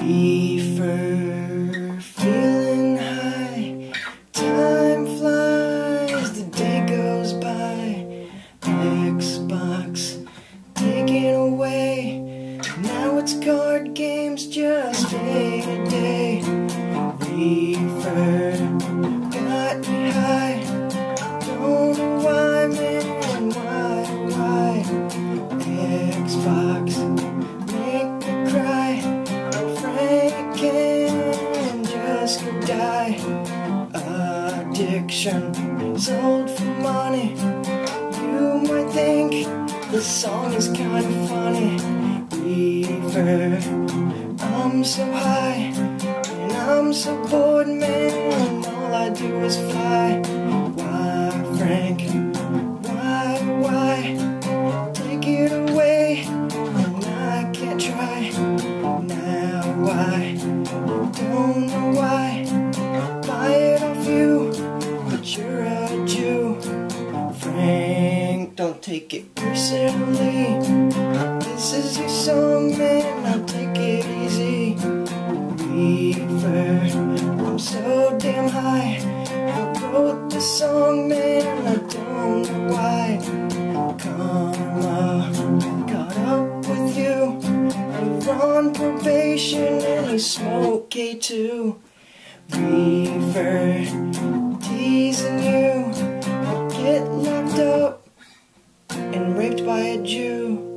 Reefer, feeling high. Time flies, the day goes by. Xbox taken away. Now it's card games just day to day. Reefer got me high. Don't know why, man, why? Xbox make me cry. Frank can just go die. Addiction sold for money. You might think the song is kind of funny. Reefer, I'm so high and I'm so bored, man. All I do is fly. Why, Frank? Why? Take it away, and I can't try. Now I don't know why. Buy it off you, but you're a Jew. Frank, don't take it personally. This is your song, man, now take it easy. Reefer, I'm so damn high. I wrote the song, man, I don't know why. Karma caught up with you. You're on probation and you smoke K2. Reefer, teasing you. Get locked up and raped by a Jew.